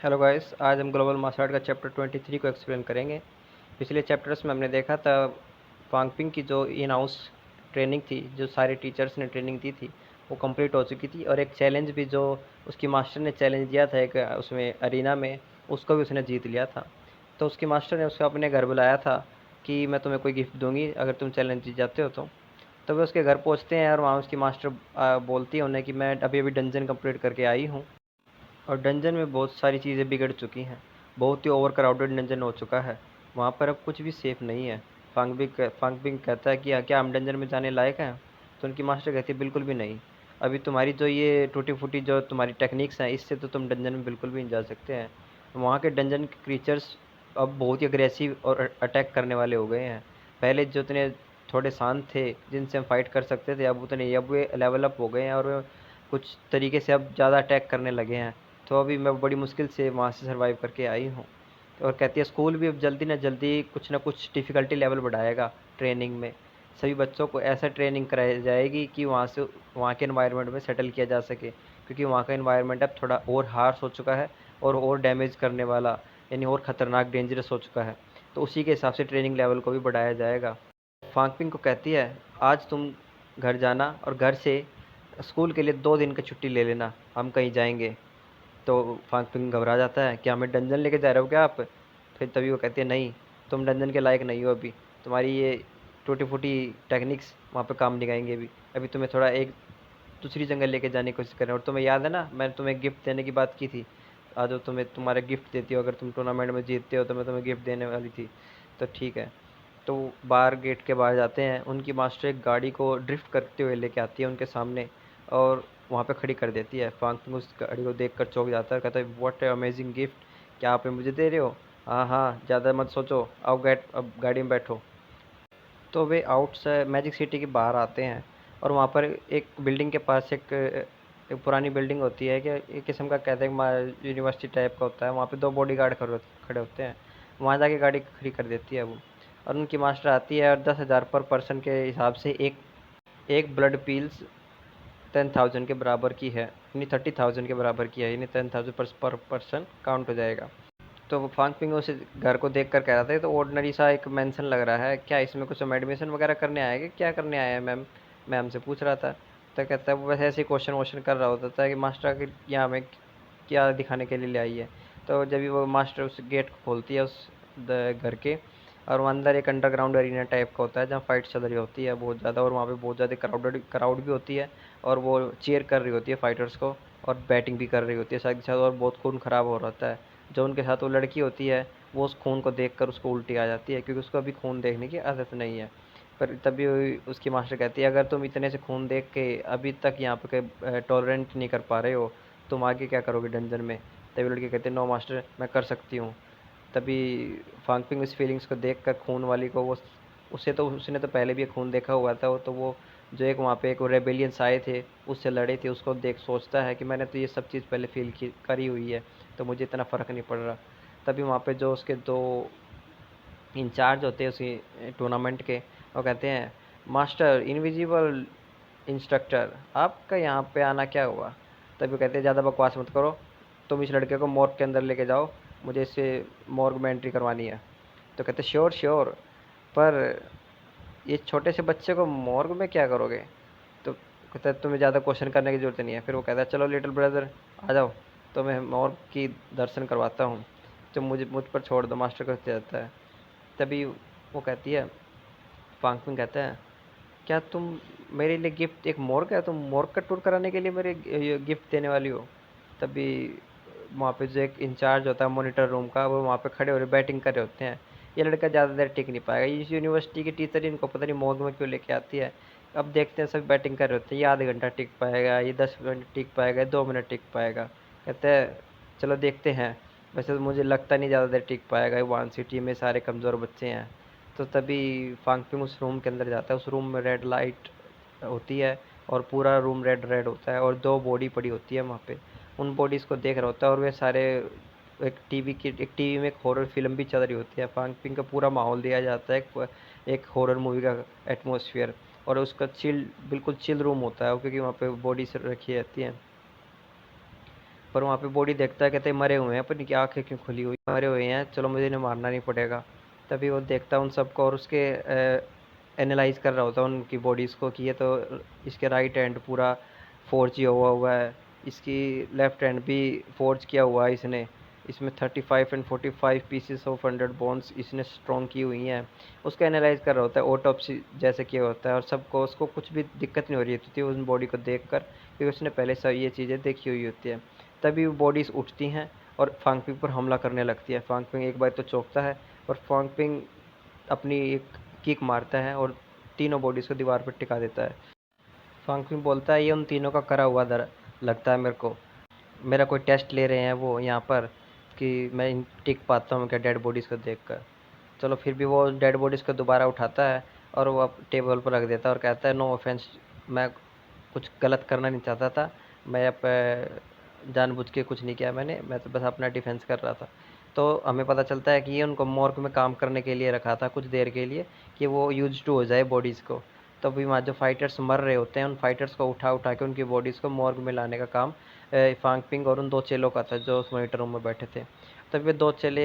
Hello guys, आज हम global martial art का चैप्टर 23 को एक्सप्लेन करेंगे। पिछले चैप्टर्स में हमने देखा था फांगपिंग की जो इन हाउस ट्रेनिंग थी, जो सारे टीचर्स ने ट्रेनिंग दी थी, वो कंप्लीट हो चुकी थी। और एक चैलेंज भी जो उसकी मास्टर ने चैलेंज दिया था एक उसमें अरीना में, उसको भी उसने जीत लिया था। तो उसकी मास्टर ने उसको अपने घर बुलाया था कि मैं तुम्हें कोई गिफ्ट दूंगी अगर तुम चैलेंज जीत जाते हो तो वे उसके घर पहुंचते हैं और वहाँ उसकी मास्टर बोलती है उन्हें कि मैं अभी अभी डंजन कंप्लीट करके आई हूँ और डंजन में बहुत सारी चीज़ें बिगड़ चुकी हैं। बहुत ही ओवर क्राउडेड डंजन हो चुका है। वहाँ पर अब कुछ भी सेफ नहीं है। फांगबिंग कहता है कि क्या हम डंजन में जाने लायक हैं? तो उनकी मास्टर कहती है बिल्कुल भी नहीं। अभी तुम्हारी जो ये टूटी फूटी जो तुम्हारी टेक्निक्स हैं, इससे तो तुम डंजन में बिल्कुल भी नहीं जा सकते हैं। वहाँ के डंजन के क्रीचर्स अब बहुत ही अग्रेसिव और अटैक करने वाले हो गए हैं। पहले जो इतने थोड़े शांत थे, जिनसे हम फाइट कर सकते थे, अब उतने अब वे लेवल अप हो गए हैं और वे कुछ तरीके से अब ज़्यादा अटैक करने लगे हैं। तो अभी मैं बड़ी मुश्किल से वहाँ से सर्वाइव करके आई हूँ। और कहती है स्कूल भी अब जल्दी ना जल्दी कुछ ना कुछ डिफ़िकल्टी लेवल बढ़ाएगा ट्रेनिंग में। सभी बच्चों को ऐसा ट्रेनिंग कराई जाएगी कि वहाँ से वहाँ के एनवायरनमेंट में सेटल किया जा सके, क्योंकि वहाँ का एनवायरनमेंट अब थोड़ा और हार्श हो चुका है और डैमेज करने वाला, यानी और ख़तरनाक डेंजरस हो चुका है। तो उसी के हिसाब से ट्रेनिंग लेवल को भी बढ़ाया जाएगा। फांगपिंग को कहती है आज तुम घर जाना और घर से स्कूल के लिए 2 दिन की छुट्टी ले लेना, हम कहीं जाएंगे। तो फांगपिंग घबरा जाता है, क्या हमें डंजन लेके जा रहे हो क्या आप? फिर तभी वो कहती है नहीं, तुम डंजन के लायक नहीं हो अभी। तुम्हारी ये टूटी फूटी टेक्निक्स वहाँ पे काम नहीं आएंगे अभी। अभी तुम्हें थोड़ा एक दूसरी जगह लेके जाने की कोशिश करें। और तुम्हें याद है ना, मैंने तुम्हें गिफ्ट देने की बात की थी। आज जो तुम्हें तुम्हारा गिफ्ट देती हो, अगर तुम टूर्नामेंट में जीतते हो तो मैं तुम्हें गिफ्ट देने वाली थी। तो ठीक है। तो बाहर गेट के बाहर जाते हैं, उनकी मास्टर एक गाड़ी को ड्रिफ्ट करते हुए लेके आती है उनके सामने और वहाँ पे खड़ी कर देती है। फांग उस गाड़ी को देखकर चौंक जाता है, कहता है व्हाट ए अमेजिंग गिफ्ट, क्या आप ये मुझे दे रहे हो? हाँ हाँ, ज़्यादा मत सोचो, आओ गेट अब गाड़ी में बैठो। तो वे आउट से मैजिक सिटी के बाहर आते हैं और वहाँ पर एक बिल्डिंग के पास एक पुरानी बिल्डिंग होती है कि एक किस्म का कहते हैं यूनिवर्सिटी टाइप का होता है। वहाँ पे 2 बॉडीगार्ड खड़े होते हैं। वहाँ जाके गाड़ी खड़ी कर देती है वो। और उनकी मास्टर आती है और 10,000 पर पर्सन के हिसाब से एक एक ब्लड पील्स 10,000 के बराबर की है, यानी 30,000 के बराबर की है, यानी 10,000 पर पर्सन काउंट हो जाएगा। तो वो फांग पिंग उस घर को देख कर कह रहा था, तो ऑर्डिनरी सा एक मेंशन लग रहा है, क्या इसमें कुछ हम एडमिशन वगैरह करने आए हैं, क्या करने आए हैं मैम? मैम से पूछ रहा था। तो कहता है वो वैसे ऐसे क्वेश्चन वोश्चन कर रहा होता था कि मास्टर आखिर यहाँ हमें क्या दिखाने के लिए ले आई है। तो जब भी वो मास्टर उस गेट को खोलती है उस घर के, और वो अंदर एक अंडरग्राउंड एरिना टाइप का होता है जहाँ फाइट चल रही होती है बहुत ज़्यादा, और वहाँ पे बहुत ज़्यादा क्राउड भी होती है। और वो चीयर कर रही होती है फाइटर्स को और बैटिंग भी कर रही होती है साथ के साथ, और बहुत खून खराब हो रहा है। जो उनके साथ वो लड़की होती है, वो उस खून को देखकर उसको उल्टी आ जाती है, क्योंकि उसको अभी खून देखने की आदत नहीं है। पर तभी उसकी मास्टर कहती है अगर तुम इतने से खून देख के अभी तक यहाँ पे टॉलरेंट नहीं कर पा रहे हो, तुम आगे क्या करोगे डंजन में? तभी लड़की कहती है नो मास्टर, मैं कर सकती हूँ। तभी फांगपिंग इस फीलिंग्स को देख कर खून वाली को वो, उसे तो उसने तो पहले भी खून देखा हुआ था, वो तो वो जो एक वहाँ पे एक रेबेलियंस आए थे उससे लड़े थे, उसको देख सोचता है कि मैंने तो ये सब चीज़ पहले फील की करी हुई है, तो मुझे इतना फ़र्क नहीं पड़ रहा। तभी वहाँ पे जो उसके दो इंचार्ज होते हैं उसी टूर्नामेंट के, वो कहते हैं मास्टर इनविजिबल इंस्ट्रक्टर, आपका यहाँ पे आना क्या हुआ? तभी वो कहते हैं ज़्यादा बकवास मत करो, तुम इस लड़के को मॉर्ग के अंदर लेके जाओ, मुझे इससे मॉर्ग में एंट्री करवानी है। तो कहते श्योर श्योर, पर ये छोटे से बच्चे को मॉर्ग में क्या करोगे? तो कहता है तुम्हें ज़्यादा क्वेश्चन करने की ज़रूरत नहीं है। फिर वो कहता है चलो लिटिल ब्रदर आ जाओ, तो मैं मॉर्ग की दर्शन करवाता हूँ, तो मुझ पर छोड़ दो, मास्टर को जाता है। तभी वो कहती है, फांगपिंग कहता है क्या तुम मेरे लिए गिफ्ट एक मोर का, तुम मोर का टूर कराने के लिए मेरे ये गिफ्ट देने वाली हो? तभी वहाँ पे जो एक इंचार्ज होता है मॉनिटर रूम का, वो वहाँ पे खड़े हो रहे बैटिंग कर रहे होते हैं। ये लड़का ज़्यादा देर टिक नहीं पाएगा, इस यूनिवर्सिटी की टीचर इनको पता नहीं मॉर्ग में क्यों लेके आती है। अब देखते हैं सब बैटिंग कर रहे होते हैं, ये आधे घंटा टिक पाएगा, ये 10 मिनट टिक पाएगा, ये 2 मिनट टिक पाएगा। कहते हैं चलो देखते हैं। वैसे तो मुझे लगता नहीं ज़्यादा देर टिक पाएगा, वन सिटी में सारे कमज़ोर बच्चे हैं। तो तभी फांगपिंग उस रूम के अंदर जाता है। उस रूम में रेड लाइट होती है और पूरा रूम रेड रेड होता है, और 2 बॉडी पड़ी होती है वहाँ पे। उन बॉडीज़ को देख रहा होता है, और वे सारे एक टीवी में एक हॉरर फिल्म भी चल रही होती है। फांगपिंग का पूरा माहौल दिया जाता है, एक हॉरर मूवी का एटमोसफियर। और उसका चिल बिल्कुल चिल रूम होता है, क्योंकि वहाँ पे बॉडीज रखी रहती हैं। पर वहाँ पे बॉडी देखता है, कहते हैं मरे हुए हैं, पर इनकी आंखें क्यों खुली हुई, मरे हुए हैं, चलो मुझे इन्हें मारना नहीं पड़ेगा। तभी वो देखता है उन सबको और उसके एनालाइज कर रहा होता है उनकी बॉडीज़ को, कि ये तो इसके राइट हैंड पूरा फोर्ज हुआ हुआ है, इसकी लेफ्ट हैंड भी फोर्ज किया हुआ है इसने, इसमें 35 एंड 45 पीसेस ऑफ 100 बोन्स इसने स्ट्रॉन्ग की हुई हैं। उसका एनालाइज कर रहा होता है, ऑटोप्सी जैसे किया होता है, और सबको उसको कुछ भी दिक्कत नहीं हो रही होती उस बॉडी को देख कर, क्योंकि उसने पहले से ये चीज़ें देखी हुई होती है। तभी वो बॉडीज़ उठती हैं और फांगपिंग पर हमला करने लगती है। फांगपिंग एक बार तो चौंकता है, और फांगपिंग अपनी एक किक मारता है और तीनों बॉडीज़ को दीवार पर टिका देता है। फांगपिंग बोलता है, ये उन तीनों का करा हुआ दर लगता है मेरे को, मेरा कोई टेस्ट ले रहे हैं वो यहाँ पर, कि मैं इन टिक पाता हूँ क्या डेड बॉडीज़ को देख कर। चलो फिर भी वो डेड बॉडीज़ को दोबारा उठाता है और वो अब टेबल पर रख देता है और कहता है, नो ऑफेंस, मैं कुछ गलत करना नहीं चाहता था, मैं अब जानबूझ के कुछ नहीं किया मैंने, मैं तो बस अपना डिफेंस कर रहा था। तो हमें पता चलता है कि ये उनको मॉर्ग में काम करने के लिए रखा था कुछ देर के लिए, कि वो यूज टू हो जाए बॉडीज़ को। तो अभी वहाँ जो फाइटर्स मर रहे होते हैं, उन फाइटर्स को उठा उठा के उनकी बॉडीज़ को मॉर्ग में लाने का काम फांगपिंग और उन दो चेलों का था जो उस मॉनिटर रूम में बैठे थे। तब वे दो चेले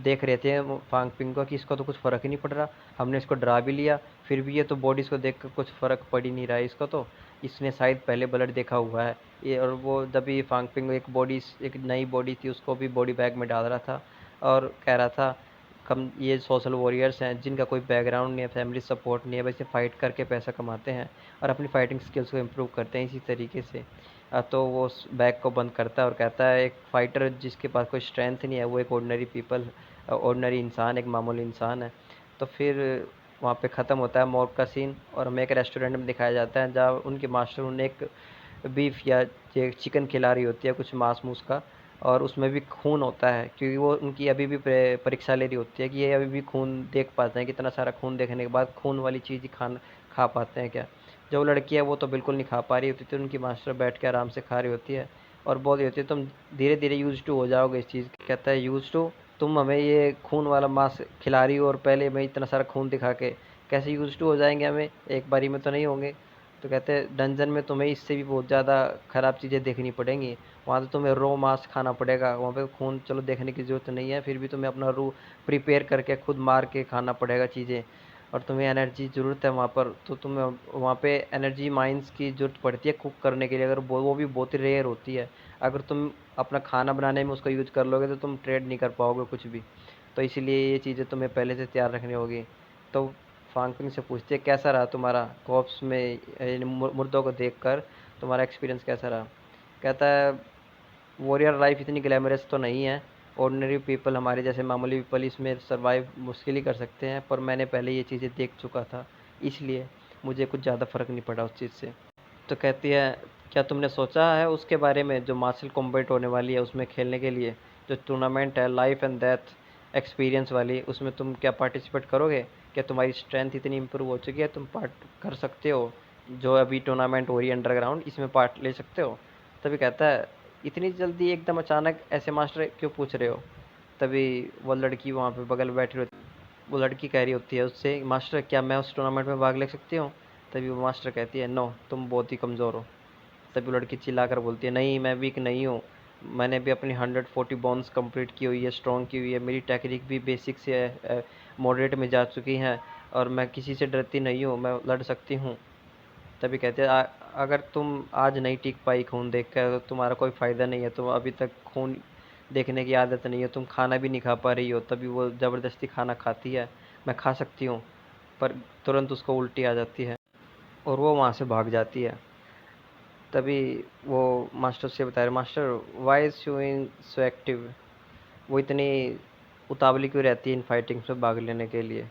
देख रहे थे फांगपिंग को कि इसको तो कुछ फ़र्क ही नहीं पड़ रहा, हमने इसको डरा भी लिया, फिर भी ये तो बॉडीज़ को देख कर कुछ फ़र्क पड़ ही नहीं रहा है इसको, तो इसने शायद पहले ब्लड देखा हुआ है ये। और वो जब भी फांगपिंग एक नई बॉडी थी, उसको भी बॉडी बैग में डाल रहा था और कह रहा था, कम ये सोशल वॉरियर्स हैं जिनका कोई बैकग्राउंड नहीं है, फैमिली सपोर्ट नहीं है, वैसे फ़ाइट करके पैसा कमाते हैं और अपनी फ़ाइटिंग स्किल्स को इम्प्रूव करते हैं इसी तरीके से। तो वो उस बैग को बंद करता है और कहता है, एक फ़ाइटर जिसके पास कोई स्ट्रेंथ नहीं है, वो एक ऑर्डिनरी इंसान, एक मामूली इंसान है। तो फिर वहाँ पे ख़त्म होता है मॉर्ग का सीन, और हमें एक रेस्टोरेंट में दिखाया जाता है जहाँ उनके मास्टर उन्हें एक बीफ या चिकन खिला रही होती है, कुछ मांस मूस का, और उसमें भी खून होता है, क्योंकि वो उनकी अभी भी परीक्षा ले रही होती है कि ये अभी भी खून देख पाते हैं, कितना सारा खून देखने के बाद खून वाली चीज़ ही खा पाते हैं क्या। जो लड़की है वो तो बिल्कुल नहीं खा पा रही होती थी, उनकी मास्टर बैठ के आराम से खा रही होती है और बोल रही होती है, तुम धीरे धीरे यूज टू हो जाओगे इस चीज़ की। कहता है, यूज टू? तुम हमें ये खून वाला मांस खिला रही हो और पहले मैं इतना सारा खून दिखा के, कैसे यूज टू हो जाएंगे हमें, एक बारी में तो नहीं होंगे। तो कहते हैं, डंजन में तुम्हें इससे भी बहुत ज़्यादा ख़राब चीज़ें देखनी पड़ेंगी, वहाँ तो तुम्हें रो मांस खाना पड़ेगा, वहाँ पे खून चलो देखने की ज़रूरत नहीं है, फिर भी तुम्हें अपना रू प्रिपेयर करके खुद मार के खाना पड़ेगा चीज़ें, और तुम्हें एनर्जी ज़रूरत है वहाँ पर, तो तुम्हें वहाँ पे एनर्जी माइंस की ज़रूरत पड़ती है कुक करने के लिए, अगर वो भी बहुत ही रेयर होती है। अगर तुम अपना खाना बनाने में उसका यूज़ कर लोगे तो तुम ट्रेड नहीं कर पाओगे कुछ भी, तो इसीलिए ये चीज़ें तुम्हें पहले से तैयार रखनी होगी। तो फांगपिंग से पूछते हैं, कैसा रहा तुम्हारा कॉप्स में मुर्दों को देखकर, तुम्हारा एक्सपीरियंस कैसा रहा। कहता है, वॉरियर लाइफ इतनी ग्लैमरस तो नहीं है, ऑर्डिनरी पीपल, हमारे जैसे मामूली पीपल इसमें सरवाइव मुश्किल ही कर सकते हैं, पर मैंने पहले ये चीज़ें देख चुका था, इसलिए मुझे कुछ ज़्यादा फ़र्क नहीं पड़ा उस चीज़ से। तो कहती है, क्या तुमने सोचा है उसके बारे में जो मार्शल कॉम्बैट होने वाली है उसमें खेलने के लिए, जो टूर्नामेंट है लाइफ एंड डेथ एक्सपीरियंस वाली, उसमें तुम क्या पार्टिसिपेट करोगे? क्या तुम्हारी स्ट्रेंथ इतनी इम्प्रूव हो चुकी है तुम पार्ट कर सकते हो, जो अभी टूर्नामेंट हो रही है अंडरग्राउंड, इसमें पार्ट ले सकते हो? तभी कहता है, इतनी जल्दी एकदम अचानक ऐसे मास्टर क्यों पूछ रहे हो? तभी वो लड़की वहाँ पे बगल में बैठी होती, वो लड़की कह रही होती है उससे, मास्टर क्या मैं उस टूर्नामेंट में भाग ले सकती हूँ? तभी वो मास्टर कहती है, नो, तुम बहुत ही कमज़ोर हो। तभी वो लड़की चिल्लाकर बोलती है, नहीं मैं वीक नहीं हूँ, मैंने भी अपनी 140 बॉन्स कंप्लीट की हुई है, स्ट्रॉन्ग की हुई है, मेरी टेक्निक भी बेसिक से मॉडरेट में जा चुकी हैं, और मैं किसी से डरती नहीं हूँ, मैं लड़ सकती हूँ। तभी कहते हैं, अगर तुम आज नहीं टिक पाई खून देख कर तो तुम्हारा कोई फ़ायदा नहीं है, तुम अभी तक खून देखने की आदत नहीं है, तुम खाना भी नहीं खा पा रही हो। तभी वो ज़बरदस्ती खाना खाती है, मैं खा सकती हूँ, पर तुरंत उसको उल्टी आ जाती है और वो वहाँ से भाग जाती है। तभी वो मास्टर से बता रहे, master why is shooing so active, वो इतनी उतावली क्यों रहती है इन फाइटिंग्स में भाग लेने के लिए।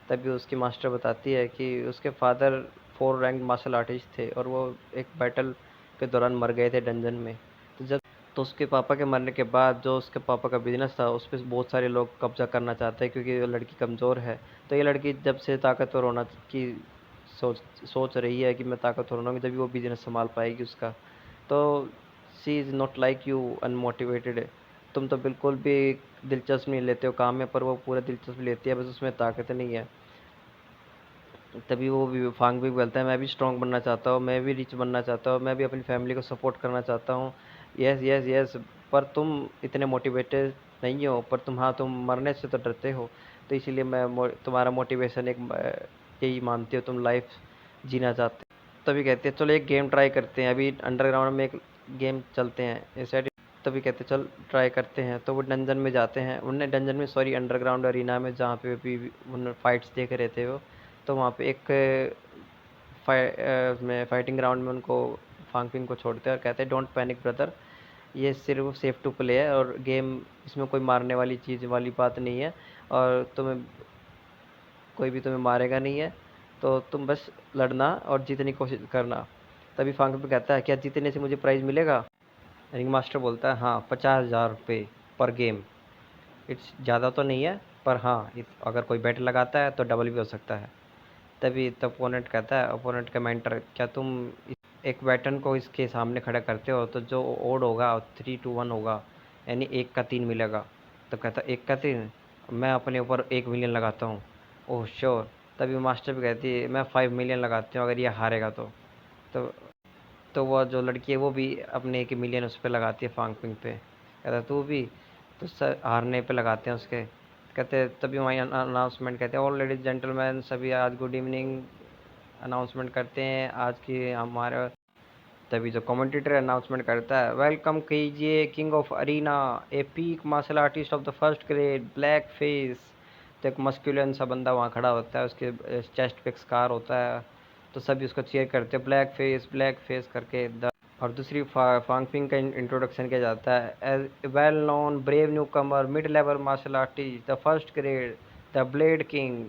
तभी उसकी मास्टर बताती है कि उसके फादर 4 रैंक मार्शल आर्टिस्ट थे और वो एक बैटल के दौरान मर गए थे डंजन में। तो उसके पापा के मरने के बाद जो उसके पापा का बिजनेस था उस पर बहुत सारे लोग कब्जा करना चाहते हैं, क्योंकि वो लड़की कमज़ोर है। तो ये लड़की जब से ताकतवर होना की सोच सोच रही है कि मैं ताकतवर होना, जब वो बिजनेस संभाल पाएगी उसका। तो she is not like you unmotivated, तुम तो बिल्कुल भी दिलचस्प नहीं लेते हो काम में, पर वो पूरा दिलचस्प लेती है, बस उसमें ताकत नहीं है। तभी वो भी फांग भी बोलता है, मैं भी स्ट्रांग बनना चाहता हूँ, मैं भी रिच बनना चाहता हूँ, मैं भी अपनी फैमिली को सपोर्ट करना चाहता हूँ, यस यस यस, पर तुम इतने मोटिवेटेड नहीं हो, पर तुम मरने से तो डरते हो। तो इसीलिए तुम्हारा मोटिवेशन यही मानती हो, तुम लाइफ जीना चाहते हो। तभी कहते हैं चलो एक गेम ट्राई करते हैं, अभी अंडरग्राउंड में एक गेम चलते हैं ऐसे। तभी कहते चल ट्राई करते हैं। तो वो डंजन में जाते हैं, उनने डंजन में सॉरी अंडरग्राउंड अरीना में, जहाँ पे अभी उन फाइट्स देख रहे थे वो। तो वहाँ पे एक फाइटिंग ग्राउंड में उनको फांगपिंग को छोड़ते हैं और कहते हैं डोंट पैनिक ब्रदर, ये सिर्फ सेफ टू प्ले है और गेम, इसमें कोई मारने वाली चीज़ वाली बात नहीं है, और कोई भी तुम्हें मारेगा नहीं है। तो तुम बस लड़ना और जीतने की कोशिश करना। तभी फांगपिंग कहता है क्या जीतने से मुझे प्राइज़ मिलेगा? रिंग मास्टर बोलता है हाँ, 50,000 रुपये पर गेम। इट्स ज़्यादा तो नहीं है, पर हाँ अगर कोई बेट लगाता है तो डबल भी हो सकता है। तभी तो अपोनेंट कहता है, अपोनेंट का मेंटर, क्या तुम एक वेटरन को इसके सामने खड़ा करते हो तो जो ओड होगा 3-1 होगा, यानी 1 का 3 मिलेगा। तो कहता एक का 3, मैं अपने ऊपर 1 मिलियन लगाता हूँ। Oh sure. तभी मास्टर भी कहती है मैं 5 मिलियन लगाती हूँ अगर ये हारेगा तो तो वो जो लड़की है वो भी अपने 1 मिलियन उस पर लगाती है फांगपिंग पे। कहता तू भी। तो सर हारने पे लगाते हैं उसके। कहते तभी वहीं अनाउंसमेंट कहते हैं ऑल लेडीज जेंटलमैन सभी आज गुड इवनिंग अनाउंसमेंट करते हैं आज की हमारे। तभी जो कमेंटेटर अनाउंसमेंट करता है वेलकम कीजिए king of arena, a peak martial artist of the first grade black face. तो एक मस्कुलिन सा बंदा वहाँ खड़ा होता है, उसके चेस्ट पे स्कार होता है। तो सभी उसको चीयर करते हैं ब्लैक फेस करके। और दूसरी फांगपिंग का इंट्रोडक्शन किया जाता है as well known brave newcomer mid level martial artist the first grade the blade king.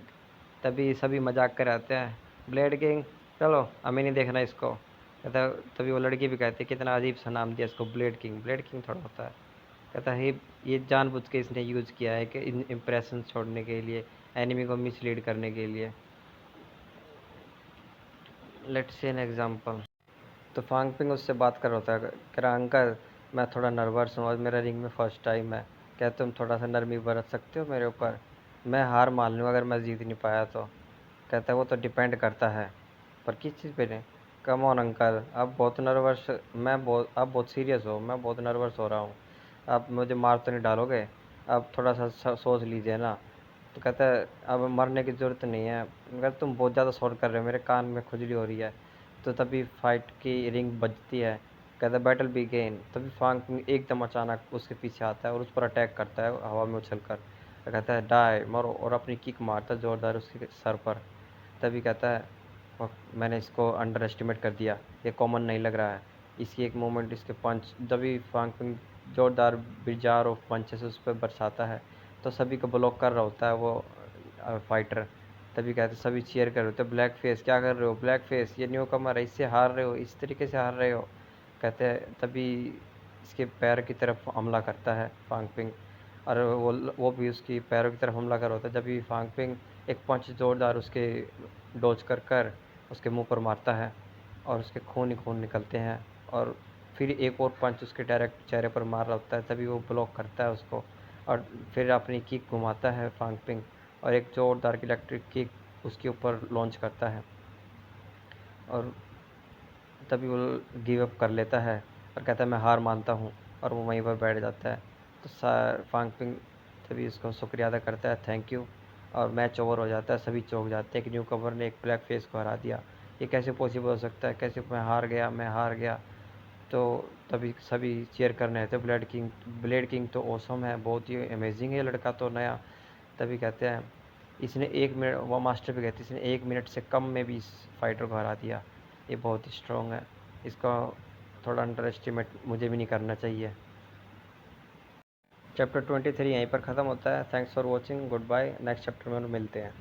तभी सभी मजाक कर आते हैं ब्लेड किंग, चलो हमें नहीं देखना इसको। कहता तभी वो लड़की भी कहती है कितना अजीब सा नाम दिया इसको ब्लेड किंग थोड़ा होता है। कहता है ये जानबूझ के इसने यूज़ किया है कि इन इम्प्रेशन छोड़ने के लिए, एनिमी को मिसलीड करने के लिए। Let's say an example. तो फांगपिंग उससे बात कर रहा होता है, कह रहा अंकल मैं थोड़ा नर्वस हूँ और मेरा रिंग में फर्स्ट टाइम है, क्या तुम थोड़ा सा नरमी बरत सकते हो मेरे ऊपर? मैं हार मान लूँ अगर मैं जीत नहीं पाया तो। कहता है वो तो डिपेंड करता है, पर किस चीज़ पे? कम ऑन अंकल, आप बहुत सीरियस हो, मैं बहुत नर्वस हो रहा हूँ। आप मुझे मार तो नहीं डालोगे? आप थोड़ा सा सोच लीजिए ना। तो कहता है अब मरने की ज़रूरत नहीं है, मगर तुम बहुत ज़्यादा शोर कर रहे हो, मेरे कान में खुजली हो रही है। तो तभी फाइट की रिंग बजती है। कहता है बैटल बिगेन। तभी फांग एकदम अचानक उसके पीछे आता है और उस पर अटैक करता है हवा में उछल कर। तो कहता है डाई मरो, और अपनी किक मारता है ज़ोरदार उसके सर पर। तभी कहता है मैंने इसको अंडर एस्टिमेट कर दिया, ये कॉमन नहीं लग रहा है। इसकी एक मोमेंट इसके पंच, तभी फांग जोरदार बिरजार ऑफ पंचेस उस पर बरसाता है। तो सभी को ब्लॉक कर रहा होता है वो फाइटर। तभी कहते सभी चीयर कर रहे होते ब्लैक फेस क्या कर रहे हो ब्लैक फेस, ये न्यू कमर है, इससे हार रहे हो, इस तरीके से हार रहे हो। कहते हैं तभी इसके पैर की तरफ हमला करता है फांगपिंग, और वो भी उसकी पैरों की तरफ हमला कर होता है। जब भी फांगपिंग एक पंच जोरदार उसके डोज कर उसके मुंह पर मारता है और उसके खून ही खून निकलते हैं। और फिर एक और पंच उसके डायरेक्ट चेहरे पर मार रहा होता है, तभी वो ब्लॉक करता है उसको और फिर अपनी किक घुमाता है फांगपिंग, और एक जोरदार की इलेक्ट्रिक किक उसके ऊपर लॉन्च करता है। और तभी वो गिव अप कर लेता है और कहता है मैं हार मानता हूँ, और वो वहीं पर बैठ जाता है। तो फांगपिंग तभी उसको शुक्रिया अदा करता है थैंक यू, और मैच ओवर हो जाता है। सभी चौंक जाते हैं कि न्यू कमर ने एक ब्लैक फेस को हरा दिया, ये कैसे पॉसिबल हो सकता है, कैसे मैं हार गया। तो तभी सभी चीयर करने आते ब्लेड किंग तो ऑसम है, बहुत ही अमेजिंग है लड़का तो नया। तभी कहते हैं इसने 1 मिनट, वो मास्टर भी कहते हैं इसने 1 मिनट से कम में भी इस फाइटर को हरा दिया, ये बहुत ही स्ट्रॉन्ग है, इसका थोड़ा अंडर एस्टिमेट मुझे भी नहीं करना चाहिए। चैप्टर 23 यहीं पर ख़त्म होता है। Thanks for watching, goodbye, next chapter में मिलते हैं।